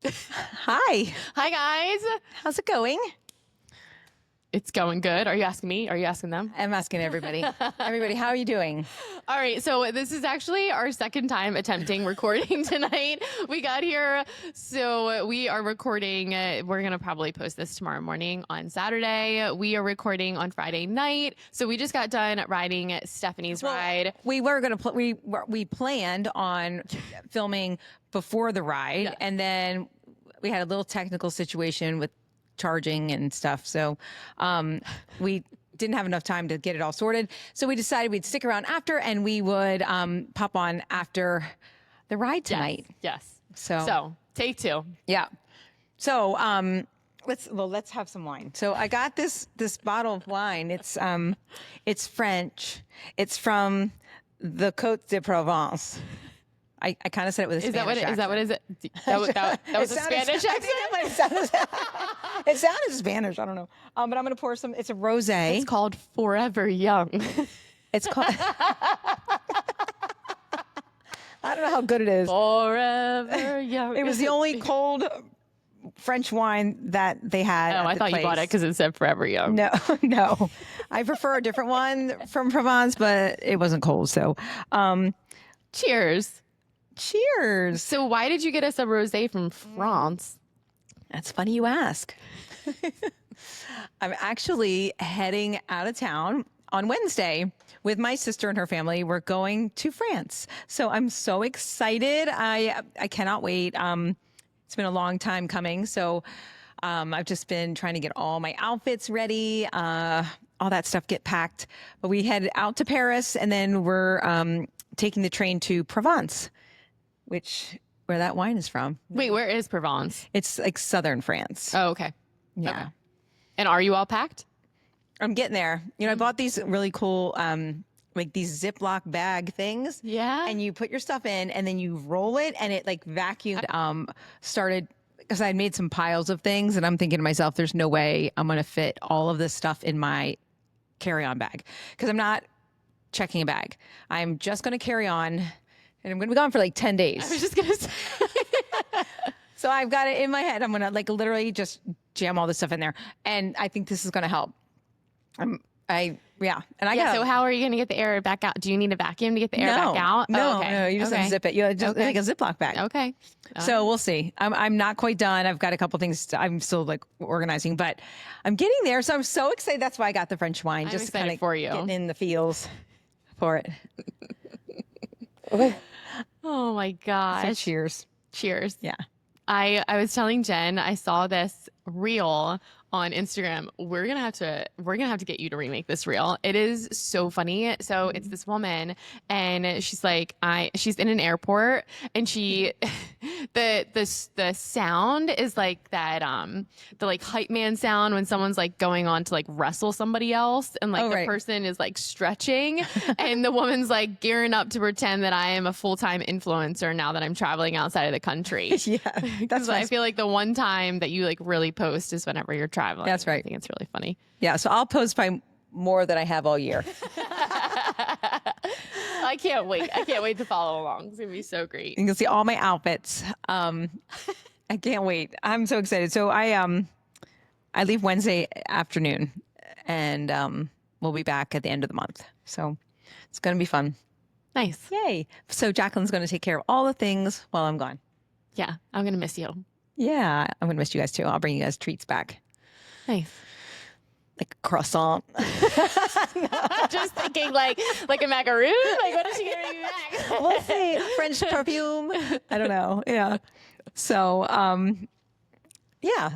Hi. Hi, guys. How's it going? It's going good. Are you asking me? Are you asking them? I'm asking everybody. Everybody, how are you doing? All right. So this is actually our second time attempting recording tonight. We got here. So we are recording. We're going to probably post this tomorrow morning on Saturday. We are recording on Friday night. So we just got done riding Stephanie's ride. We were going to we planned on filming before the ride, Yes. and then we had a little technical situation with charging and stuff. So we didn't have enough time to get it all sorted. So we decided we'd stick around after, and we would pop on after the ride tonight. Yes. So take two. yeah. So let's have some wine. So I got this bottle of wine. It's French. It's from the Côte de Provence. I kind of said it with a Spanish accent. Is that what is it? That was a Spanish accent? It sounded Spanish. I don't know. But I'm going to pour some. It's a rosé. It's called Forever Young. It's called. I don't know how good it is. Forever Young. It was the only cold French wine that they had. Oh, I thought you bought it because it said Forever Young. No, no. I prefer a different one from Provence, but it wasn't cold. So, Cheers. cheers. So why did you get us a rosé from France? That's funny you ask. I'm actually heading out of town on Wednesday with my sister and her family. We're going to France. So I'm so excited. I cannot wait. It's been a long time coming. So I've just been trying to get all my outfits ready, all that stuff get packed. But we head out to Paris, and then we're taking the train to Provence, where that wine is from. Wait, where is Provence? It's like southern France. Oh, okay. Yeah. Okay. And are you all packed? I'm getting there. You know, I bought these really cool, like these Ziploc bag things. Yeah. And you put your stuff in, and then you roll it, and it like vacuumed. Started because I had made some piles of things, and I'm thinking to myself, "There's no way I'm going to fit all of this stuff in my carry-on bag because I'm not checking a bag. I'm just going to carry on, and I'm going to be gone for like 10 days." I was just gonna say. So I've got it in my head. I'm going to like literally just jam all this stuff in there, and I think this is going to help. And I got. So how are you gonna get the air back out? Do you need a vacuum to get the air back out? No, Oh, okay. no, you just okay. unzip it. You just like a Ziploc bag. Okay. So we'll see. I'm not quite done. I've got a couple things I'm still like organizing, but I'm getting there. So I'm so excited. That's why I got the French wine. I'm Just excited kind of for you. getting in the feels for it. Oh my So gosh. cheers. Cheers. Yeah. I was telling Jen, I saw this reel on Instagram. We're gonna have to get you to remake this reel. It is so funny. So it's this woman, and she's like, she's in an airport, and she, the sound is like that, the like hype man sound when someone's like going on to like wrestle somebody else, and like the person is like stretching, and the woman's like gearing up to pretend that I am a full-time influencer now that I'm traveling outside of the country. Yeah. That's I feel like the one time that you like really post is whenever you're traveling. That's right. I think it's really funny. Yeah. So I'll post by more than I have all year. I can't wait. I can't wait to follow along. It's gonna be so great. You can see all my outfits. I can't wait. I'm so excited. So I leave Wednesday afternoon, and we'll be back at the end of the month. So it's going to be fun. Nice. Yay. So Jaclyn's going to take care of all the things while I'm gone. Yeah, I'm gonna miss you. Yeah, I'm going to miss you guys too. I'll bring you guys treats back. Nice. Like a croissant. Just thinking like a macaroon. Like, what is she gonna be back? We'll see. French perfume. I don't know. Yeah. So, yeah.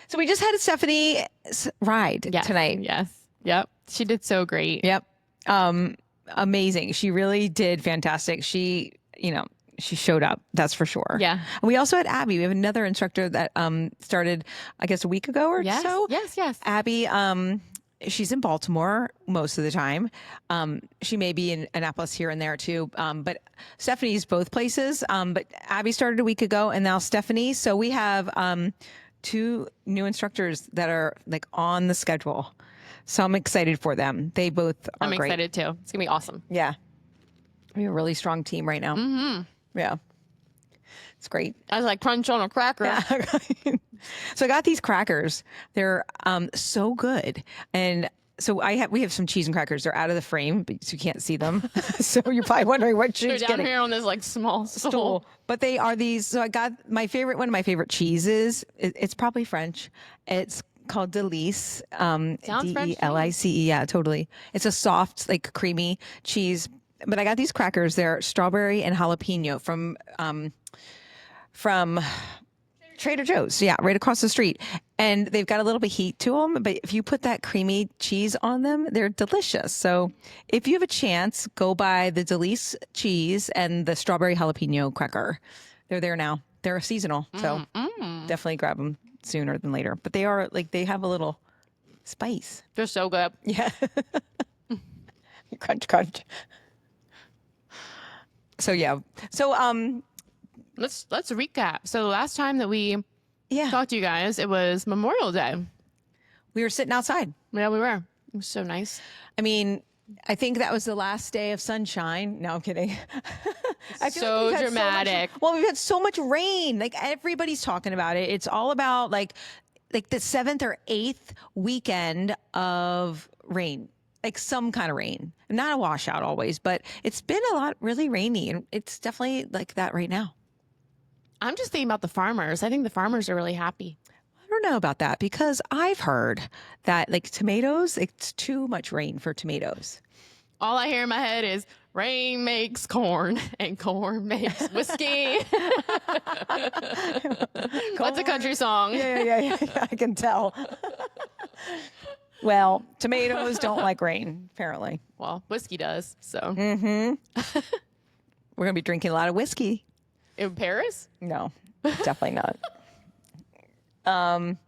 So we just had a Stephanie's ride tonight. Yes. Yep. She did so great. Yep. Amazing. She really did fantastic. She showed up. That's for sure. Yeah. And we also had Abby. We have another instructor that started, I guess, a week ago or so. Yes. Abby, she's in Baltimore most of the time. She may be in Annapolis here and there too. But Stephanie's both places. But Abby started a week ago, and now Stephanie. So we have 2 new instructors that are like on the schedule. So I'm excited for them. They both are great. I'm excited too. It's gonna be awesome. Yeah. We have a really strong team right now. Mm-hmm. Yeah. It's great. I was like crunch on a cracker. Yeah. So I got these crackers. They're so good. And so we have some cheese and crackers. They're out of the frame, but so you can't see them. So you're probably wondering what They're she's down getting. here on this like small stool. But they are these. So I got one of my favorite cheeses. It's probably French. It's called Delice. Sounds French to me. Delice. Yeah, totally. It's a soft, like creamy cheese. But I got these crackers. They're strawberry and jalapeno from Trader Joe's. Yeah, right across the street. And they've got a little bit of heat to them, but if you put that creamy cheese on them, they're delicious. So if you have a chance, go buy the Delice cheese and the strawberry jalapeno cracker. They're there now. They're seasonal, so definitely grab them sooner than later. But they are like, they have a little spice. They're so good. Yeah. Crunch, crunch. So yeah. So Let's recap. So the last time that we talked to you guys, it was Memorial Day. We were sitting outside. Yeah, we were. It was so nice. I mean, I think that was the last day of sunshine. No, I'm kidding. I feel So we've had dramatic. We've had so much rain. Like everybody's talking about it. It's all about like the 7th or 8th weekend of rain. Like some kind of rain. Not a washout always, but it's been a lot really rainy, and it's definitely like that right now. I'm just thinking about the farmers. I think the farmers are really happy. I don't know about that because I've heard that like tomatoes, it's too much rain for tomatoes. All I hear in my head is rain makes corn and corn makes whiskey. What's a country song? Yeah. I can tell. Well, tomatoes don't like rain, apparently. Well, whiskey does. So We're going to be drinking a lot of whiskey. in Paris? No, definitely not.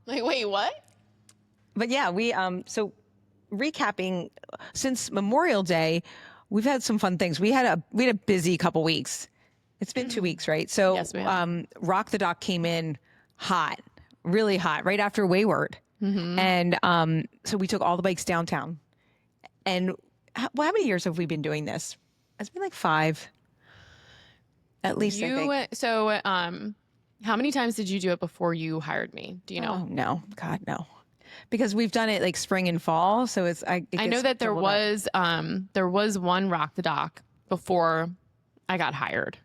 Like, wait, what? But yeah, we so recapping, since Memorial Day, we've had some fun things. We had a busy couple weeks. It's been 2 weeks, right? So Yes, we have. Rock the Dock came in hot, really hot, right after Wayward. And so we took all the bikes downtown. And how many years have we been doing this? It's been like 5. At least, I think. So, how many times did you do it before you hired me? Do you know? Oh, no. God, no. Because we've done it like spring and fall. So it's, I know that there was one Rock the Dock before I got hired.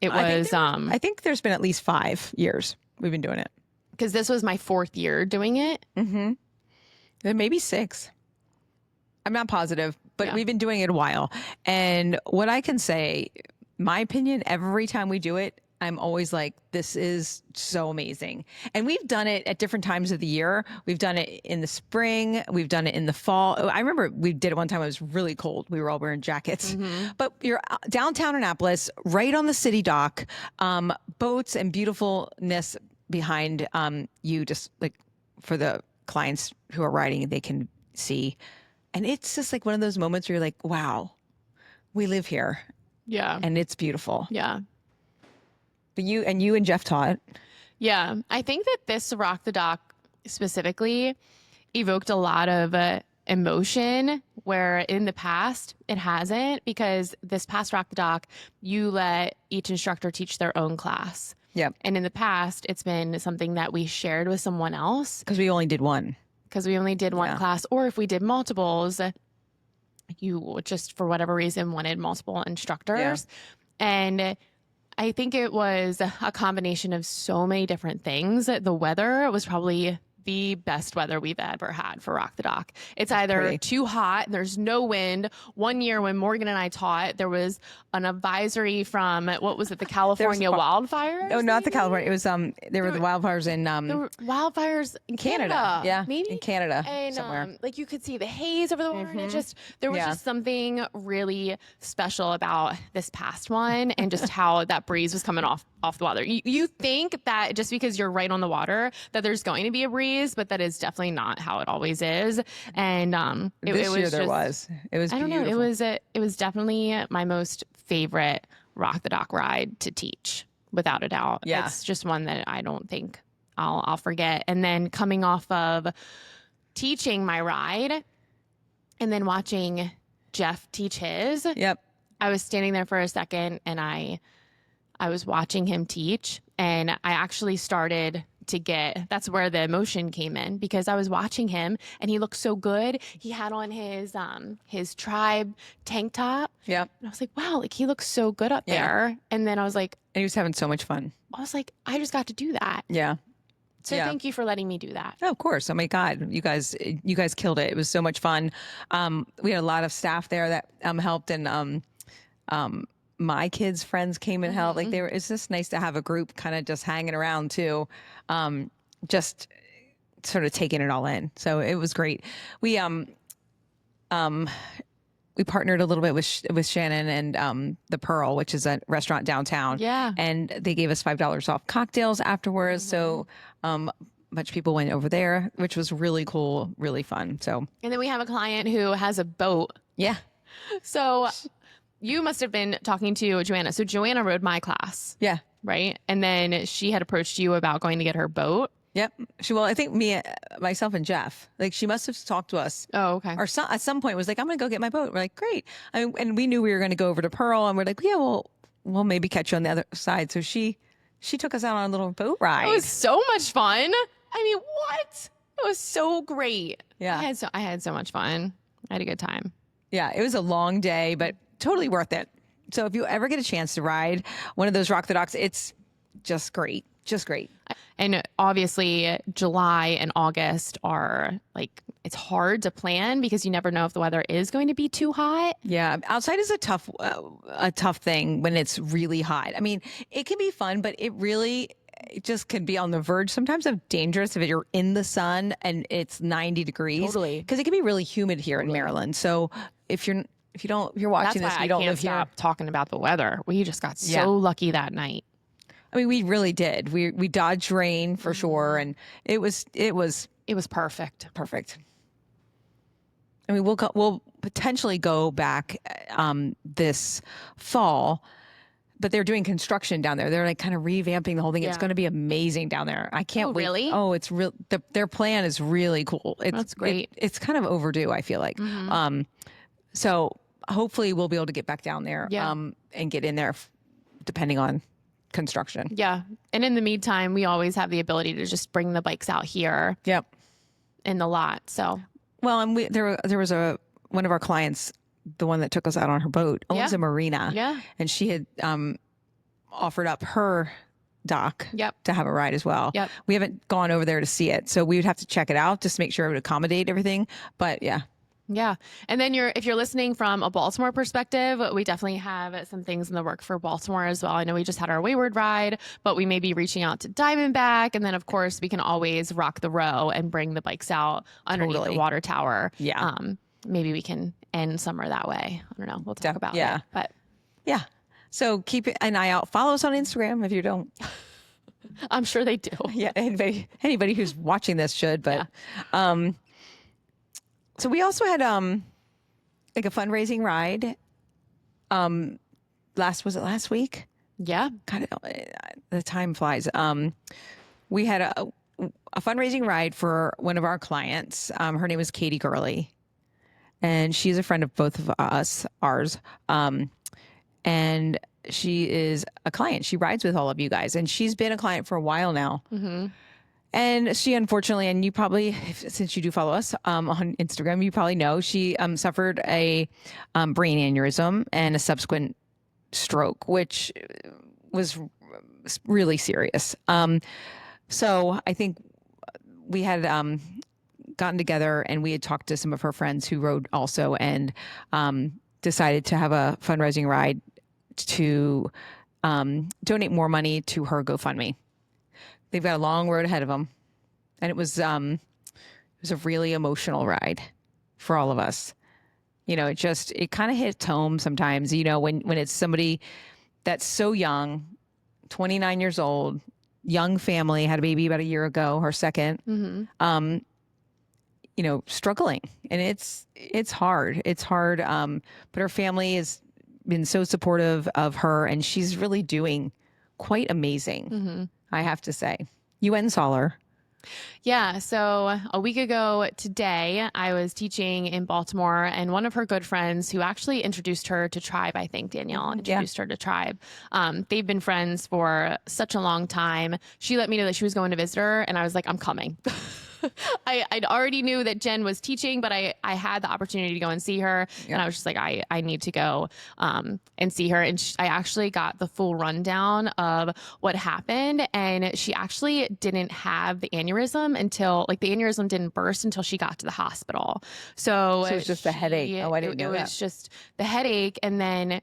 It was, I think there's been at least 5 years we've been doing it. because this was my 4th year doing it. Then maybe 6. I'm not positive, but Yeah. we've been doing it a while. And what I can say, my opinion, every time we do it, I'm always like, this is so amazing. And we've done it at different times of the year. We've done it in the spring. We've done it in the fall. I remember we did it one time. It was really cold. We were all wearing jackets. But you're downtown Annapolis, right on the city dock, boats and beautifulness behind you, just like for the clients who are riding, they can see. And it's just like one of those moments where you're like, wow, we live here Yeah. and it's beautiful. Yeah. But you and Jeff taught. Yeah. I think that this Rock the Dock specifically evoked a lot of emotion where in the past it hasn't, because this past Rock the Dock, you let each instructor teach their own class. Yep. And in the past, it's been something that we shared with someone else Because we only did one. because we only did one Yeah. class. Or if we did multiples, you just for whatever reason wanted multiple instructors. And I think it was a combination of so many different things. The weather was probably the best weather we've ever had for Rock the Dock. It's either pretty. too hot, there's no wind. One year when Morgan and I taught, there was an advisory from, what was it, the California wildfires? Oh, not the California. It was there were the wildfires in There were wildfires in Canada. Yeah, maybe in Canada and somewhere. like you could see the haze over the water, and it just there was Yeah. just something really special about this past one, and just how that breeze was coming off the water. You think that just because you're right on the water that there's going to be a breeze, but that is definitely not how it always is. And This it was year there just, was. It was. I don't know. beautiful. It was definitely my most favorite Rock the Dock ride to teach, without a doubt. Yeah. It's just one that I don't think I'll forget. And then coming off of teaching my ride and then watching Jeff teach his, Yep. I was standing there for a second and I was watching him teach, And I actually started to get, that's where the emotion came in, because I was watching him and he looked so good. He had on his tribe tank top. Yep. And I was like, wow, like he looks so good up Yeah. there. And then I was like, And he was having so much fun. I just got to do that. Yeah. So Yeah. thank you for letting me do that. Oh, of course. Oh my God, you guys killed it. It was so much fun. We had a lot of staff there that helped, and my kids' friends came and helped. Like it's just nice to have a group kind of just hanging around too, just sort of taking it all in. So it was great. We partnered a little bit with Shannon and the Pearl, which is a restaurant downtown. Yeah. And they gave us $5 off cocktails afterwards. So a bunch of people went over there, which was really cool, really fun. So And then we have a client who has a boat. yeah. So you must have been talking to Joanna. So Joanna rode my class, Yeah. right? And then she had approached you about going to get her boat. Yep. Well, I think myself and Jeff, like she must have talked to us. Oh, okay. Or at some point was like, I'm going to go get my boat. We're like, great. And we knew we were going to go over to Pearl, and we're like, yeah, we'll maybe catch you on the other side. So she took us out on a little boat ride. It was so much fun. I mean, what? It was so great. Yeah. I had so much fun. I had a good time. Yeah. It was a long day, but totally worth it. So if you ever get a chance to ride one of those Rock the Docks, it's just great. Just great. And obviously July and August are like, it's hard to plan because you never know if the weather is going to be too hot. Yeah, outside is a tough thing when it's really hot. I mean, it can be fun, but it just can be on the verge sometimes of dangerous if you're in the sun and it's 90 degrees. Totally. Because it can be really humid here in Maryland. So if you're watching this, you don't live here. Stop talking about the weather. We just got so lucky that night. I mean, we really did. We dodged rain for sure, and it was perfect. perfect. I mean, we'll potentially go back this fall, but they're doing construction down there. They're like kind of revamping the whole thing. It's going to be amazing down there. I can't wait. Really? Oh, it's real. Their plan is really cool. That's great. It's kind of overdue, I feel like. So hopefully we'll be able to get back down there and get in there, depending on construction. Yeah. And in the meantime, we always have the ability to just bring the bikes out here. Yep. In the lot. So, well, and there was one of our clients, the one that took us out on her boat, owns a marina. Yeah. And she had offered up her dock to have a ride as well. Yep. We haven't gone over there to see it, so we would have to check it out just to make sure it would accommodate everything. But yeah. Yeah. And then if you're listening from a Baltimore perspective, we definitely have some things in the work for Baltimore as well. I know we just had our Wayward ride, but we may be reaching out to Diamondback. And then of course we can always rock the row and bring the bikes out underneath the water tower. Yeah. Maybe we can end summer that way. I don't know. We'll talk about it. But yeah. So keep an eye out. Follow us on Instagram if you don't. I'm sure they do. Yeah. Anybody who's watching this should, but, so we also had like a fundraising ride. Was it last week? Yeah. God, the time flies. We had a fundraising ride for one of our clients. Her name was Katie Gurley, and she's a friend of both of ours. And she is a client. She rides with all of you guys, and she's been a client for a while now. Mm-hmm. And she unfortunately, and you probably, since you do follow us on Instagram, you probably know she suffered a brain aneurysm and a subsequent stroke, which was really serious. So I think we had gotten together and we had talked to some of her friends who rode also, and decided to have a fundraising ride to donate more money to her GoFundMe. They've got a long road ahead of them. And it was a really emotional ride for all of us. You know, it kind of hits home sometimes, you know, when it's somebody that's so young, 29 years old, young family, had a baby about a year ago, her second, you know, struggling. And it's hard. It's hard. But her family has been so supportive of her, and she's really doing quite amazing. I have to say. You went and saw her. Yeah. So a week ago today, I was teaching in Baltimore, and one of her good friends who actually introduced her to Tribe, I think Danielle Yeah. introduced her to Tribe. They've been friends for such a long time. She let me know that she was going to visit her, and I was like, I'm coming. I'd already knew that Jen was teaching, but I had the opportunity to go and see her. Yeah. And I was just like, I need to go and see her. And I actually got the full rundown of what happened. And she actually didn't have the aneurysm until, like, the aneurysm didn't burst until she got to the hospital. So So it's just a headache. Oh, I didn't it know that. was just the headache. And then,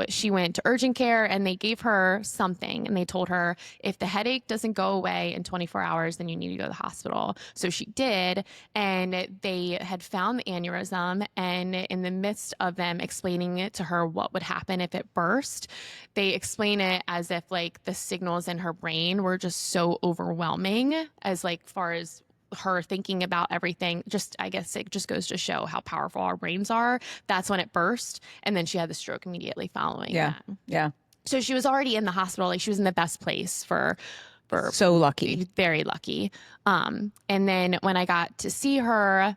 she went to urgent care and they gave her something and they told her if the headache doesn't go away in 24 hours, then you need to go to the hospital. So she did. And they had found the aneurysm. And in the midst of them explaining it to her, what would happen if it burst, they explain it as if like the signals in her brain were just so overwhelming as like far as her thinking about everything. Just, I guess it just goes to show how powerful our brains are. That's when it burst. And then she had the stroke immediately following Yeah. that. Yeah. So she was already in the hospital. Like she was in the best place for So lucky. very lucky. And then when I got to see her,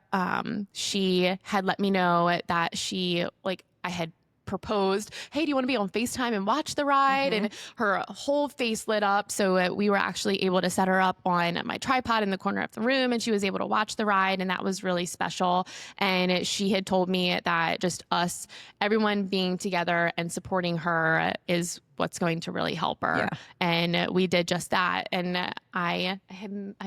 she had let me know that she, like, I had proposed, hey, do you want to be on FaceTime and watch the ride? And her whole face lit up. So we were actually able to set her up on my tripod in the corner of the room and she was able to watch the ride. And that was really special. And she had told me that just us, everyone being together and supporting her is what's going to really help her. Yeah. And we did just that. And I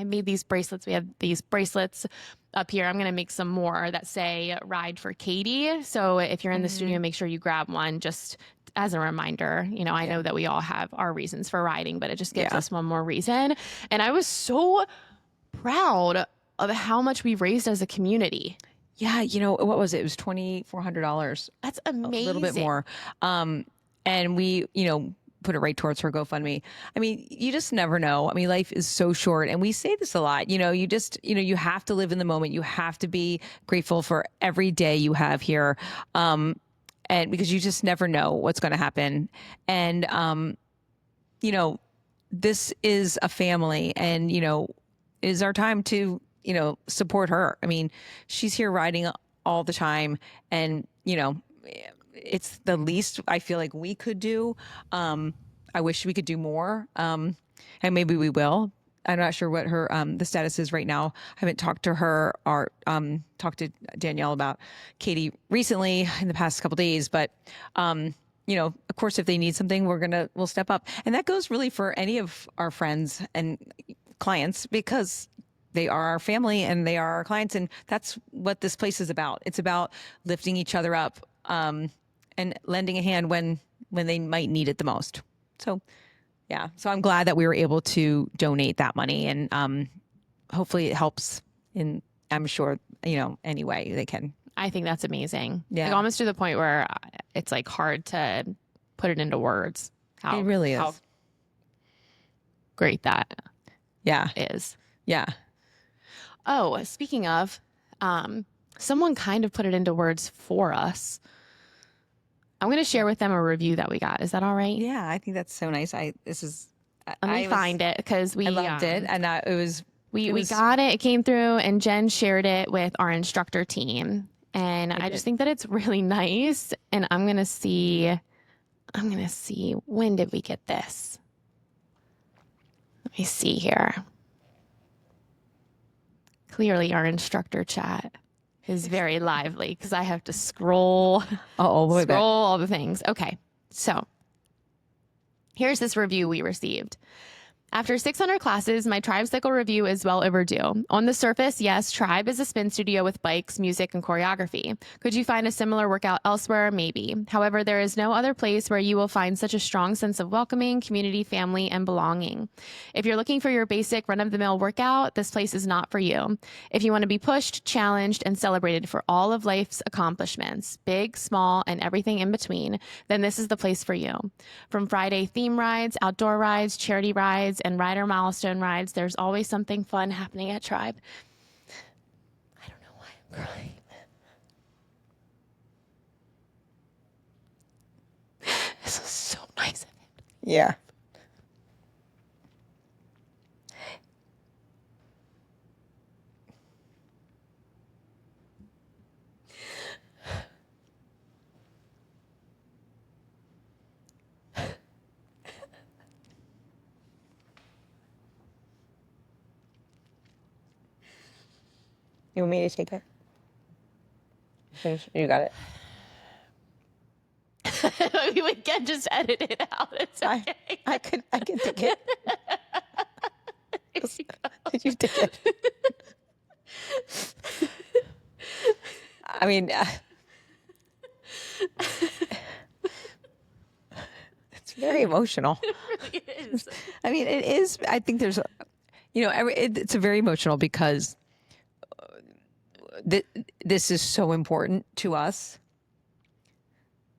made these bracelets. We have these bracelets up here. I'm going to make some more that say ride for Katie. So if you're in the studio, make sure you grab one just as a reminder. I know that we all have our reasons for riding, but it just gives Yeah. us one more reason. And I was so proud of how much we've raised as a community. Yeah. What was it? It was $2,400. That's A amazing. little bit more. And we, put it right towards her GoFundMe. I mean, you just never know. I mean, life is so short and we say this a lot, you just, you have to live in the moment. You have to be grateful for every day you have here. And because you just never know what's going to happen. And, this is a family and, it is our time to, support her. I mean, she's here riding all the time and, it's the least I feel like we could do. I wish we could do more. And maybe we will. I'm not sure what her the status is right now. I haven't talked to her or talked to Danielle about Katie recently in the past couple days, but of course, if they need something, we'll step up. And that goes really for any of our friends and clients because they are our family and they are our clients. And that's what this place is about. It's about lifting each other up and lending a hand when they might need it the most. So, yeah. So I'm glad that we were able to donate that money and hopefully it helps in, I'm sure, any way they can. I think that's amazing. Yeah. Like almost to the point where it's like hard to put it into words. It really is. How great that Yeah. is. Yeah. Oh, speaking of, someone kind of put it into words for us. I'm going to share with them a review that we got. Is that all right? Yeah. I think that's so nice. Let me find it because I loved it. And it was, we got it. It came through and Jen shared it with our instructor team. And I just think that it's really nice. And I'm going to see, when did we get this? Let me see here. Clearly our instructor chat is very lively because I have to scroll all the things. Okay. So here's this review we received. After 600 classes, my Tribe Cycle review is well overdue. On the surface, yes, Tribe is a spin studio with bikes, music, and choreography. Could you find a similar workout elsewhere? Maybe. However, there is no other place where you will find such a strong sense of welcoming, community, family, and belonging. If you're looking for your basic run-of-the-mill workout, this place is not for you. If you want to be pushed, challenged, and celebrated for all of life's accomplishments, big, small, and everything in between, then this is the place for you. From Friday theme rides, outdoor rides, charity rides, and rider milestone rides, there's always something fun happening at Tribe. I don't know why I'm crying. This is so nice of him. Yeah. You want me to take it? Finish. You got it. We can just edit it out. It's okay. I can take it. Did you take it? I mean, it's very emotional. It really is. I mean, it is. I think there's, it's a very emotional because this is so important to us.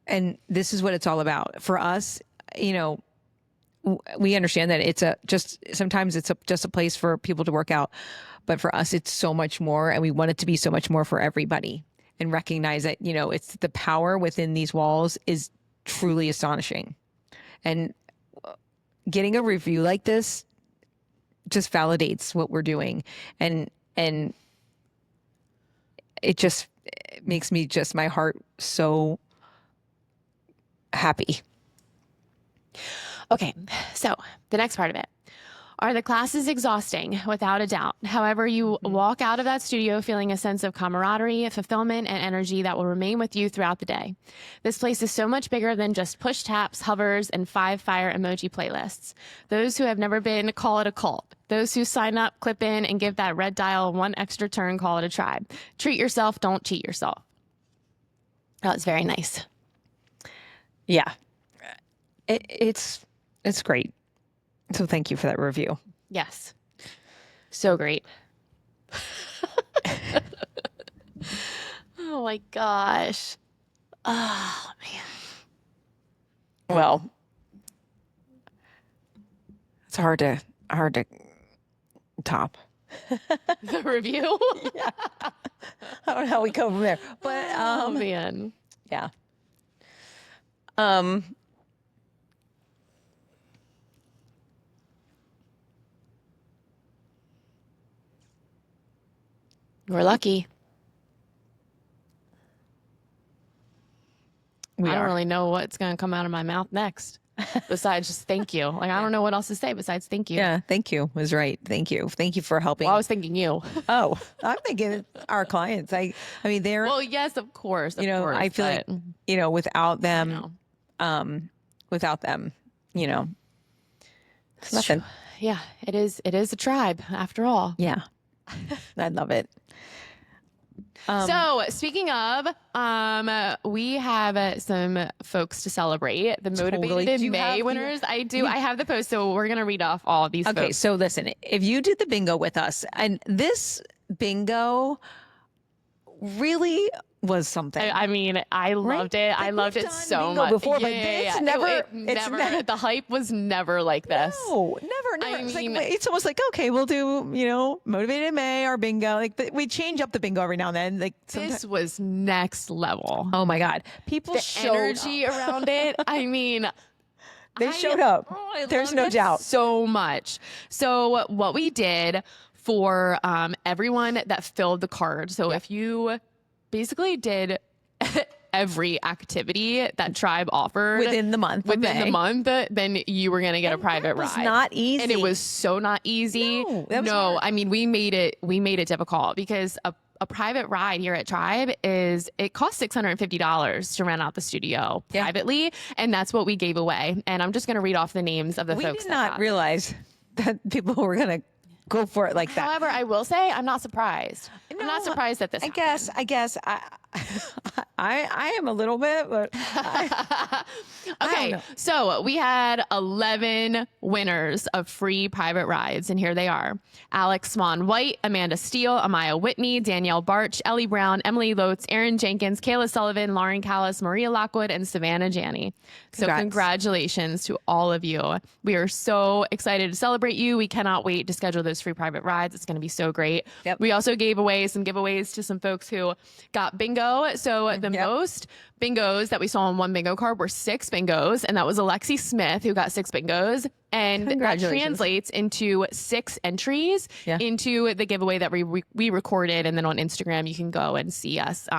And this is what it's all about for us. We understand that sometimes it's just a place for people to work out, but for us, it's so much more, and we want it to be so much more for everybody. And recognize that it's the power within these walls is truly astonishing, and getting a review like this just validates what we're doing, and it makes me my heart so happy. Okay, so the next part of it. Are the classes exhausting? Without a doubt. However, you walk out of that studio feeling a sense of camaraderie, fulfillment, and energy that will remain with you throughout the day. This place is so much bigger than just push taps, hovers, and 5 fire emoji playlists. Those who have never been, call it a cult. Those who sign up, clip in, and give that red dial one extra turn, call it a tribe. Treat yourself, don't cheat yourself. That was very nice. Yeah. It's great. So thank you for that review. Yes. So great. Oh my gosh. Oh man. Well, it's hard to top. The review? Yeah. I don't know how we go from there. But Oh man. yeah. We're lucky. We I don't are. really know what's going to come out of my mouth next besides just thank you. Like, I don't know what else to say besides thank you. Yeah, thank you was right. Thank you. Thank you for helping. Well, I was thinking you. Oh, I'm thinking our clients. I mean, they're, Well, yes, of course. Of course, I feel like, without them, it's nothing. Yeah, it is a tribe after all. Yeah. I love it. So speaking of, we have some folks to celebrate. The Motivated Do you May have- winners. I do. I have the post, so we're gonna read off all of these. Okay, folks. so listen, if you did the bingo with us, and this bingo really was something. I mean, I loved it. I Like, loved we've it done so bingo much. before, but it's never- The hype was never like this. No, never. I It's mean- like, it's almost like, okay, we'll do, Motivated in May, our bingo. Like, but we change up the bingo every now and then. Like, sometimes. This was next level. Oh my God. People The showed energy up. around it. I mean, They showed up. I There's loved no it doubt. so much. So what we did for everyone that filled the card. So if you basically did every activity that Tribe offered Within the month of May. then you were going to get a private That was ride. not easy. And it was so not easy. No, that was hard. I mean, we made it difficult because a private ride here at Tribe it costs $650 to rent out the studio privately. And that's what we gave away. And I'm just going to read off the names of the We folks did that not got it. realize that people were going to go for it like that. However, I will say I'm not surprised. I'm not No, surprised at this. I guess I am a little bit, but Okay, know. so we had 11 winners of free private rides, and here they are: Alex Swan White, Amanda Steele, Amaya Whitney, Danielle Barch, Ellie Brown, Emily Lotes, Aaron Jenkins, Kayla Sullivan, Lauren Callis, Maria Lockwood, and Savannah Janney. So Congrats. congratulations to all of you. We are so excited to celebrate you. We cannot wait to schedule those free private rides. It's going to be so great. Yep. We also gave away some giveaways to some folks who got bingo. So the most bingos that we saw on one bingo card were 6 bingos, and that was Alexi Smith who got 6 bingos, and that Congratulations. translates into 6 entries into the giveaway that we recorded, and then on Instagram you can go and see us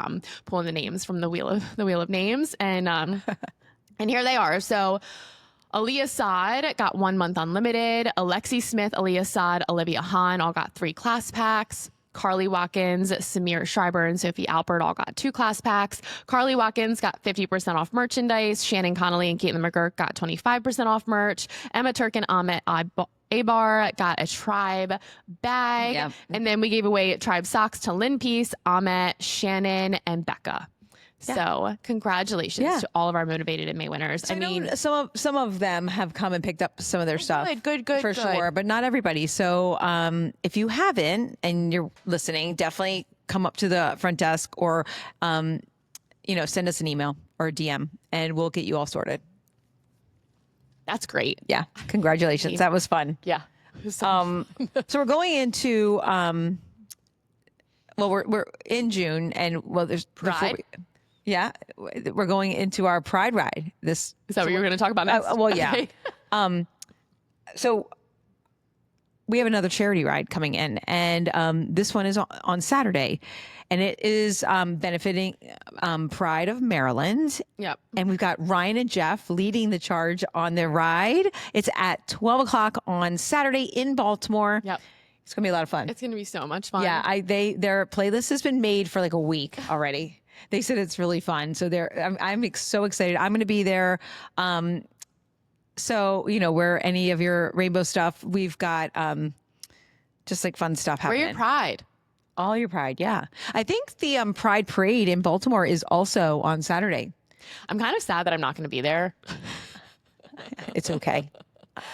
pulling the names from the wheel of names, and and here they are. So Aaliyah Saad got 1 month unlimited. Alexi Smith, Aaliyah Saad, Olivia Hahn all got 3 class packs. Carly Watkins, Samir Schreiber, and Sophie Alpert all got 2 class packs. Carly Watkins got 50% off merchandise. Shannon Connolly and Caitlin McGurk got 25% off merch. Emma Turk and Amit Abar got a Tribe bag. Yep. And then we gave away Tribe socks to Lynn Peace, Amit, Shannon, and Becca. So congratulations to all of our Motivated in May winners. So I mean, some of them have come and picked up some of their stuff. Good. For sure, but not everybody. So if you haven't and you're listening, definitely come up to the front desk or, send us an email or a DM and we'll get you all sorted. That's great. Yeah. Congratulations. That was fun. Yeah. So we're going into, we're in June and there's Pride. We're going into our Pride ride. Is that what you were going to talk about next? Yeah. So we have another charity ride coming in, and this one is on Saturday, and it is benefiting Pride of Maryland. Yep. And we've got Ryan and Jeff leading the charge on their ride. It's at 12 o'clock on Saturday in Baltimore. Yep. It's gonna be a lot of fun. It's gonna be so much fun. Yeah, their playlist has been made for like a week already. They said it's really fun, so I'm so excited. I'm going to be there. So where any of your rainbow stuff, we've got just like fun stuff happening. Wear your pride. All your pride, yeah. I think the Pride Parade in Baltimore is also on Saturday. I'm kind of sad that I'm not going to be there. It's okay.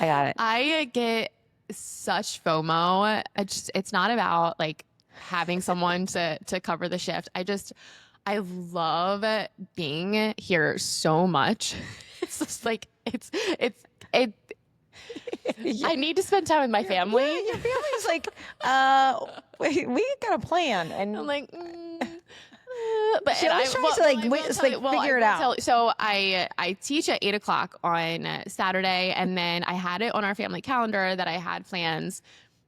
I got it. I get such FOMO. It's not about like having someone to cover the shift. I love being here so much. It's just like I need to spend time with my family. Yeah, your family's like, we got a plan, and I'm like, but she always tries to figure it out. So I teach at 8 o'clock on Saturday, and then I had it on our family calendar that I had plans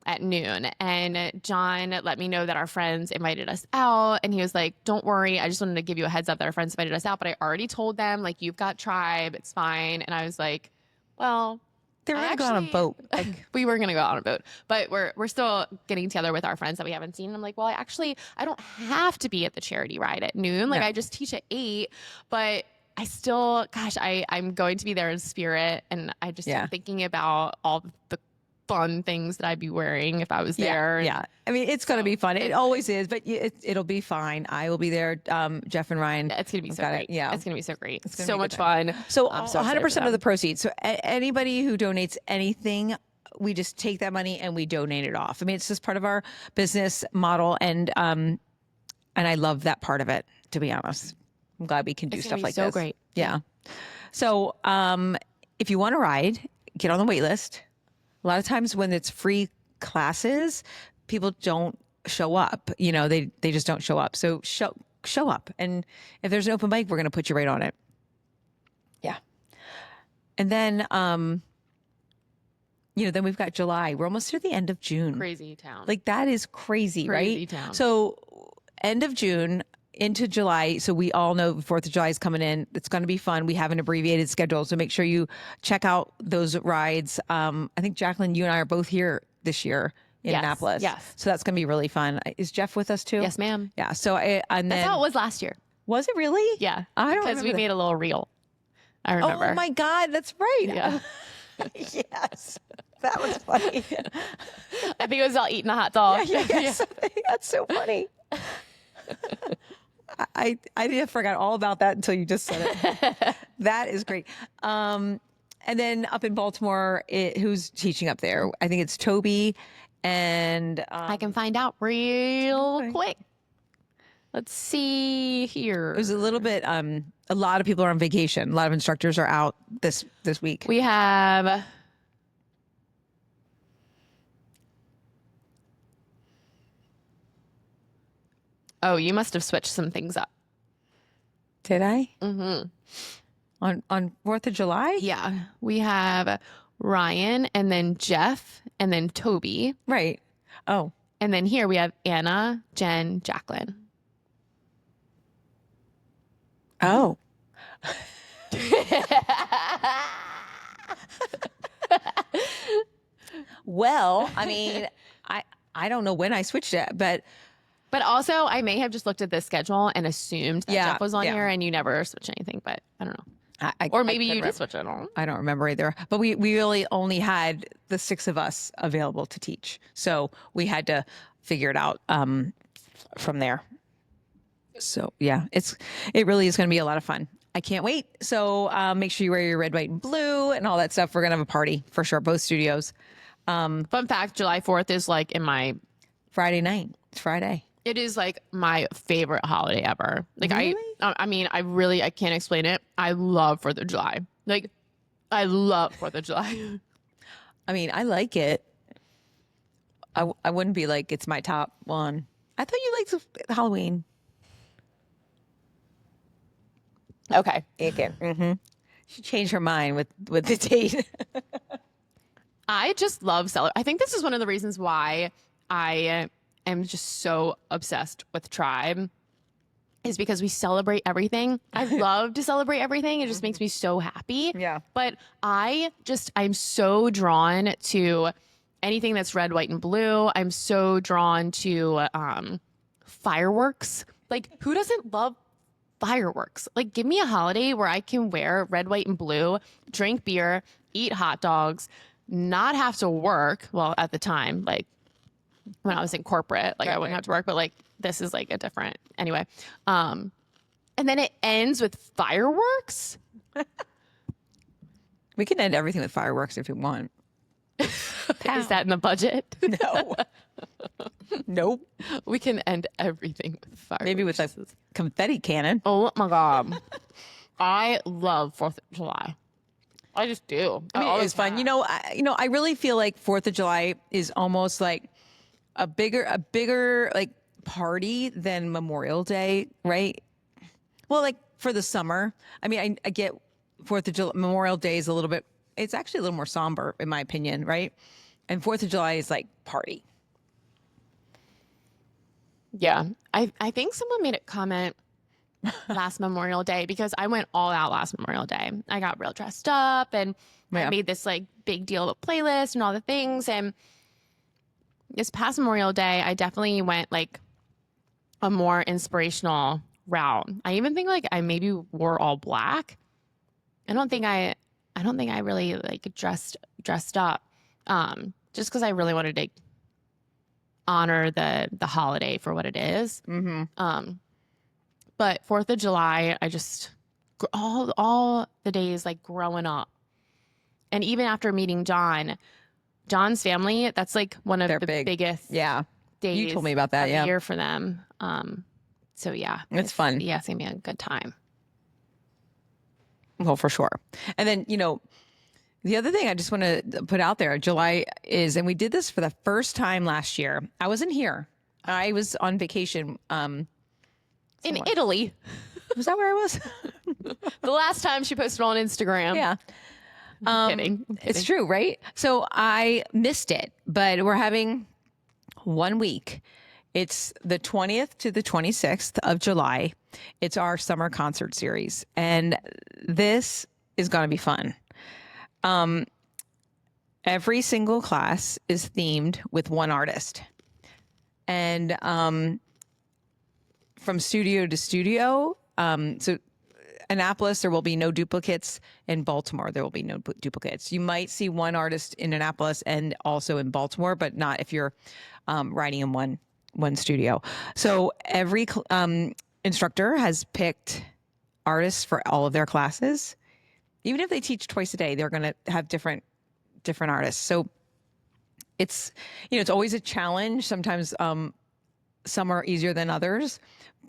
at noon, and John let me know that our friends invited us out, and he was like, don't worry, I just wanted to give you a heads up that our friends invited us out, but I already told them, like, you've got Tribe, it's fine. And I was like, well, they were gonna go on a boat. We were gonna go on a boat, but we're still getting together with our friends that we haven't seen. And I'm like, well, I don't have to be at the charity ride at noon. Like, I just teach at 8, but I still, I'm going to be there in spirit, and I just am thinking about all the fun things that I'd be wearing if I was there. Yeah. I mean, it's going to be fun. It always is, but it'll be fine. I will be there. Jeff and Ryan. It's going to be so great. Yeah. It's going to be so great. It's so much fun. So 100% of the proceeds. So anybody who donates anything, we just take that money and we donate it off. I mean, it's just part of our business model. And I love that part of it, to be honest. I'm glad we can do stuff like this. So great. Yeah. So if you want to ride, get on the wait list. A lot of times when it's free classes, people don't show up. They just don't show up. So show up. And if there's an open mic, we're going to put you right on it. Yeah. And then, then we've got July. We're almost to the end of June. Crazy town. Like, that is crazy, right? Crazy town. So end of June into July. So we all know 4th of July is coming in. It's going to be fun. We have an abbreviated schedule. So make sure you check out those rides. I think, Jaclyn, you and I are both here this year in Annapolis. Yes. So that's going to be really fun. Is Jeff with us too? Yes, ma'am. Yeah. So that's how it was last year. Was it really? Yeah. I don't because we made a little reel. I remember. Oh my God. That's right. Yeah. Yes. That was funny. I think it was all eating a hot dog. Yes. That's so funny. I forgot all about that until you just said it. That is great. And then up in Baltimore, who's teaching up there? I think it's Toby, and I can find out real quick. Let's see here. It was a little bit. A lot of people are on vacation. A lot of instructors are out this week. We have. Oh, you must have switched some things up. Did I? Mm-hmm. On 4th of July? Yeah. We have Ryan, and then Jeff, and then Toby. Right. Oh. And then here we have Anna, Jen, Jaclyn. Oh. Well, I mean, I don't know when I switched it, but also, I may have just looked at the schedule and assumed that Yeah, Jeff was on yeah. here and you never switched anything, but I don't know. I Or maybe could you did remember. switch it all. I don't remember either. But we really only had the 6 of us available to teach, so we had to figure it out from there. So yeah, it really is going to be a lot of fun. I can't wait. So make sure you wear your red, white, and blue and all that stuff. We're gonna have a party for sure, both studios. Fun fact, July 4th is like in my Friday night. It's Friday. It is like my favorite holiday ever. Like Really? I mean, I can't explain it. I love 4th of July. Like I love 4th of July. I mean, I like it. I wouldn't be like it's my top one. I thought you liked Halloween. Okay. Mm-hmm. She changed her mind with the date. I just love I think this is one of the reasons why I am just so obsessed with Tribe is because we celebrate everything. I love to celebrate everything. It just makes me so happy. Yeah. But I'm so drawn to anything that's red, white, and blue. I'm so drawn to fireworks. Like, who doesn't love fireworks? Like, give me a holiday where I can wear red, white, and blue, drink beer, eat hot dogs, not have to work. Well, at the time, like when I was in corporate, like I wouldn't have to work, but like this is like a different anyway. And then it ends with fireworks. We can end everything with fireworks if you want. Is that in the budget? No. Nope. We can end everything with fireworks. Maybe with a confetti cannon. Oh my God. I love 4th of July. I just do. I mean, it's fun. I really feel like 4th of July is almost like a bigger like party than Memorial Day, right? Well, like for the summer. I mean, I get 4th of July, Memorial Day is it's actually a little more somber in my opinion, right? And 4th of July is like party. Yeah. I think someone made a comment last Memorial Day because I went all out last Memorial Day. I got real dressed up and I made this like big deal of a playlist and all the things. And this past Memorial Day, I definitely went like a more inspirational route. I even think like I maybe wore all black. I don't think I really like dressed up. Just because I really wanted to honor the holiday for what it is. Mm-hmm. But 4th of July, I just all the days like growing up, and even after meeting John's family, that's like one of the biggest days. You told me about that. Of the year for them. So yeah, it's fun. Yeah, it's gonna be a good time. Well, for sure. And then the other thing I just want to put out there, July is, and we did this for the first time last year. I wasn't here. I was on vacation. In Italy. Was that where I was? The last time she posted on Instagram. Yeah. I'm kidding. It's true, right? So I missed it, but we're having 1 week. It's the 20th to the 26th of July. It's our summer concert series. And this is going to be fun. Every single class is themed with one artist. And from studio to studio. So Annapolis, there will be no duplicates. In Baltimore, there will be no duplicates. You might see one artist in Annapolis and also in Baltimore, but not if you're riding in one studio. So every instructor has picked artists for all of their classes. Even if they teach twice a day, they're going to have different artists. So it's always a challenge. Sometimes some are easier than others,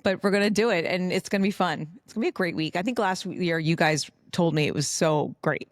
but we're going to do it and it's going to be fun. It's going to be a great week. I think last year you guys told me it was so great.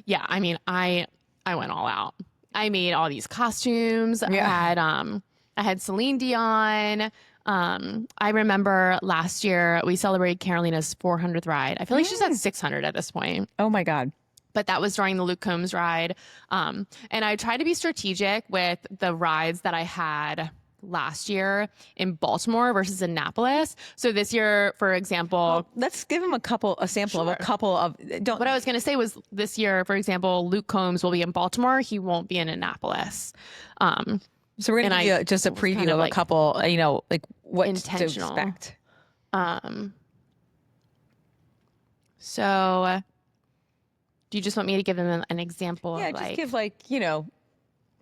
Yeah. I mean, I went all out. I made all these costumes. Yeah. I had Celine Dion. I remember last year we celebrated Carolina's 400th ride. I feel like she's at 600 at this point. Oh my God. But that was during the Luke Combs ride. And I tried to be strategic with the rides that I had last year in Baltimore versus Annapolis. So this year, for example, Let's give him a sample of a couple of. Don't. what I was going to say was this year, for example, Luke Combs will be in Baltimore. He won't be in Annapolis. So we're going to and give I you just a was preview kind of of a like couple, like what to intentional. expect. So do you just want me to give them an example Yeah, of just like, give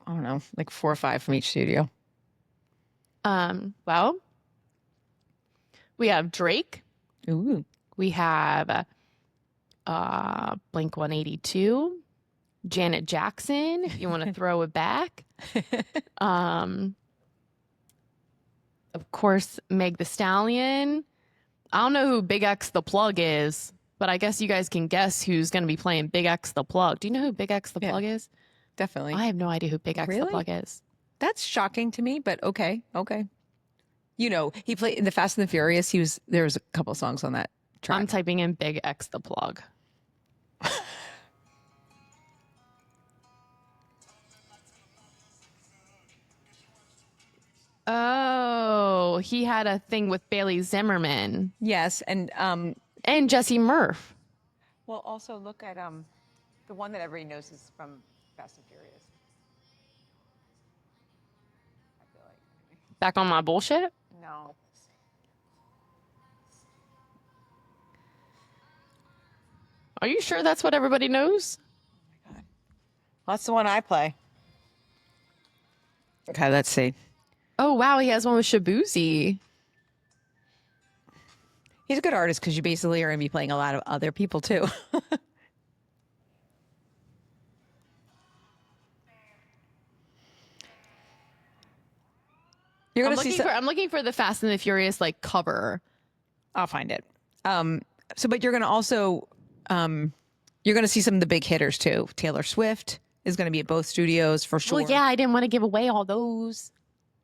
I don't know, like 4 or 5 from each studio. well, we have Drake. Ooh. We have Blink 182, Janet Jackson, if you want to throw it back. Of course, Meg the Stallion. I don't know who Big X the Plug is, but I guess you guys can guess who's going to be playing Big X the Plug. Do you know who Big X the Plug is? Definitely. I have no idea who Big X the Plug is. That's shocking to me, but okay. He played in the Fast and the Furious. There was a couple of songs on that track. I'm typing in Big X the Plug. Oh, he had a thing with Bailey Zimmerman Yes, and Jesse Murph. well, also look at the one that everybody knows is from Fast and Furious. I feel like Back on my bullshit? no. Are you sure that's what everybody knows? Oh my God. Well, that's the one I play. Okay, let's see. Oh, wow. He has one with Shabuzi. He's a good artist because you basically are going to be playing a lot of other people too. You're I'm going to see. I'm looking for the Fast and the Furious like cover. I'll find it. But you're going to also, you're going to see some of the big hitters too. Taylor Swift is going to be at both studios for sure. Well, yeah, I didn't want to give away all those.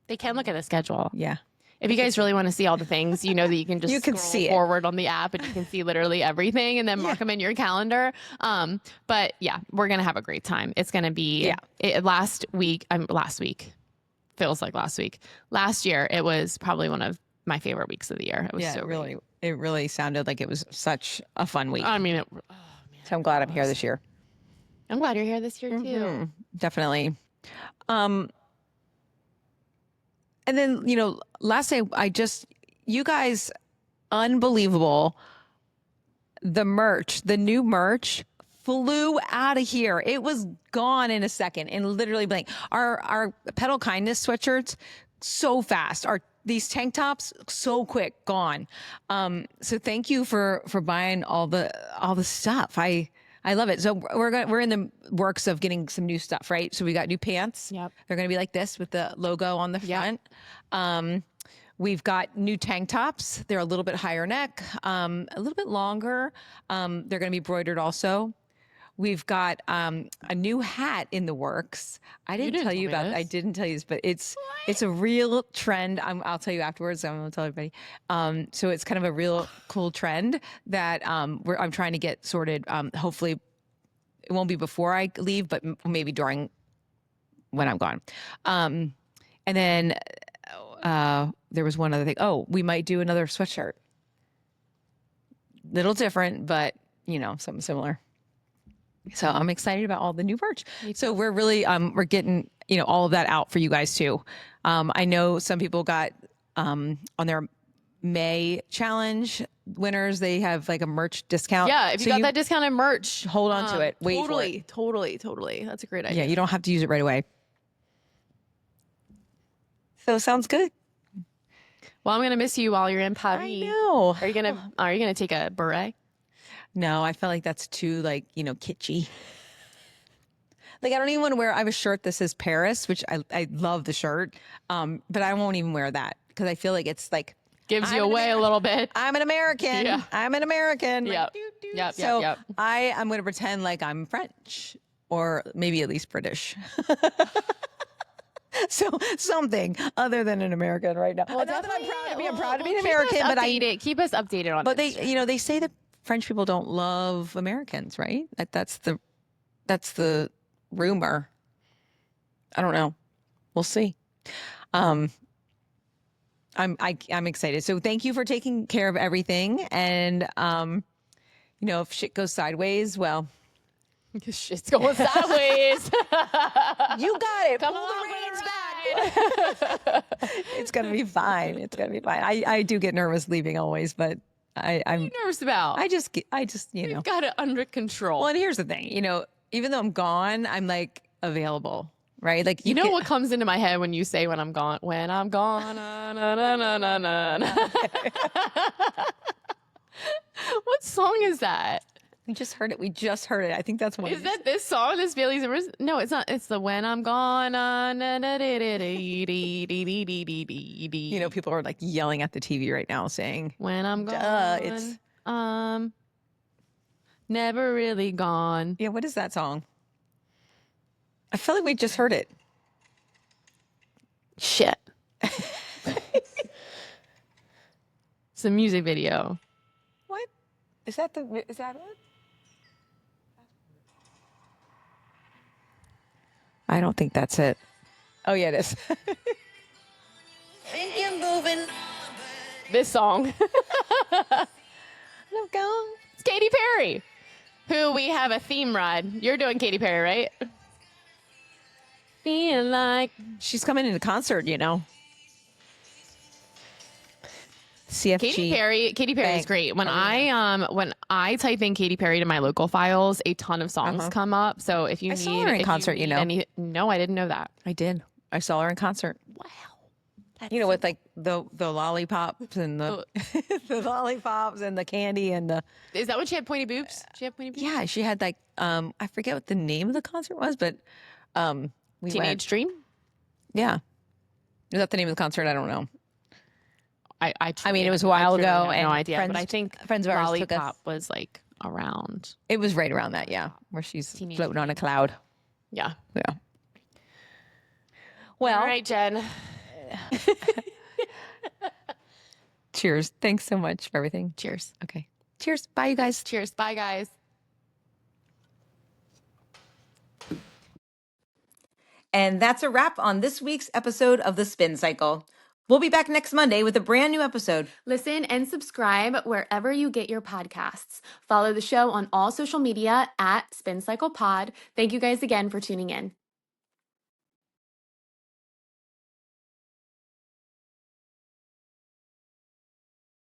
They can look at the schedule. Yeah. If you guys really want to see all the things, you know that you can just You can scroll see it. forward on the app and you can see literally everything and then mark them in your calendar. But yeah, we're going to have a great time. It's going to be last week feels like last week. Last year, it was probably one of my favorite weeks of the year. It was so great. It really sounded like it was such a fun week. I mean, So I'm glad I'm here this year. I'm glad you're here this year too. Definitely. And then, last day you guys, unbelievable. The new merch flew out of here. It was gone in a second and literally blank. Our Pedal Kindness sweatshirts, so fast. These tank tops, so quick, gone. So thank you for buying all the stuff. I love it. So we're in the works of getting some new stuff, right? So we got new pants. Yep. They're going to be like this with the logo on the front. We've got new tank tops. They're a little bit higher neck, a little bit longer. They're going to be embroidered also. We've got a new hat in the works. I didn't tell you this, but it's a real trend. I'll tell you afterwards. I'm going to tell everybody. So it's kind of a real cool trend that I'm trying to get sorted. Hopefully, it won't be before I leave, but maybe during when I'm gone. And then there was one other thing. Oh, we might do another sweatshirt. Little different, but something similar. So I'm excited about all the new merch. So we're really we're getting all of that out for you guys too. I know some people got on their May challenge winners, they have like a merch discount. Yeah, if you got that discounted merch, hold on to it. Wait for it. Totally. That's a great idea. Yeah, you don't have to use it right away. So sounds good. Well, I'm gonna miss you while you're in Paris. I know. Are you gonna take a beret? No, I feel like that's too kitschy. Like I don't even want to wear. I have a shirt that says Paris, which I love the shirt, but I won't even wear that because I feel like it's like gives you away a little bit. I'm an American. Yeah. I'm an American. Yep. Like, Yep. So yep. I'm going to pretend like I'm French or maybe at least British. So something other than an American right now. Well, not that I'm proud to be. I'm proud to be an keep American, us but keep us updated on. But Instagram. they say that French people don't love Americans, right? That's the rumor. I don't know. We'll see. I'm excited. So thank you for taking care of everything. And if shit goes sideways, well, Shit's going sideways. you got it. Come Pull along the reins for the back. It's gonna be fine. It's gonna be fine. I do get nervous leaving always, but I'm What are you nervous about? I just You've got it under control. Well, and here's the thing, even though I'm gone, I'm like available, right? Like You know what comes into my head when you say when I'm gone? When I'm gone. Na, na, na, na, na, na. What song is that? We just heard it. I think that's one. Is that this song? This Bailey Zimmers? No, it's not. It's the When I'm Gone. People are like yelling at the TV right now saying, When I'm gone. It's never really gone. Yeah, what is that song? I feel like we just heard it. Shit. It's a music video. What? Is that it? I don't think that's it. Oh, yeah, it is. This song. I'm gone. It's Katy Perry, who we have a theme ride. You're doing Katy Perry, right? Feel like She's coming into concert, CFG. Katy Perry is great. When I type in Katy Perry to my local files, a ton of songs come up. So if you I saw her in concert, no, I didn't know that. I did. I saw her in concert. Wow. With like the lollipops and the the lollipops and the candy and the Is that when she had pointy boobs? Yeah, she had like I forget what the name of the concert was, but we Teenage went. Dream? Yeah. Is that the name of the concert? I don't know. I mean, it was a while ago, I have and no idea. friends- but I think friends of ours took us- Lollipop was like around. It was right around that, yeah, where she's Teenage floating on a cloud. Yeah. Yeah. Well, All right, Jen. cheers. Thanks so much for everything. Cheers. Okay. Cheers. Bye, you guys. Cheers. Bye, guys. And that's a wrap on this week's episode of The Spin Cycle. We'll be back next Monday with a brand new episode. Listen and subscribe wherever you get your podcasts. Follow the show on all social media at Spin Cycle Pod. Thank you guys again for tuning in.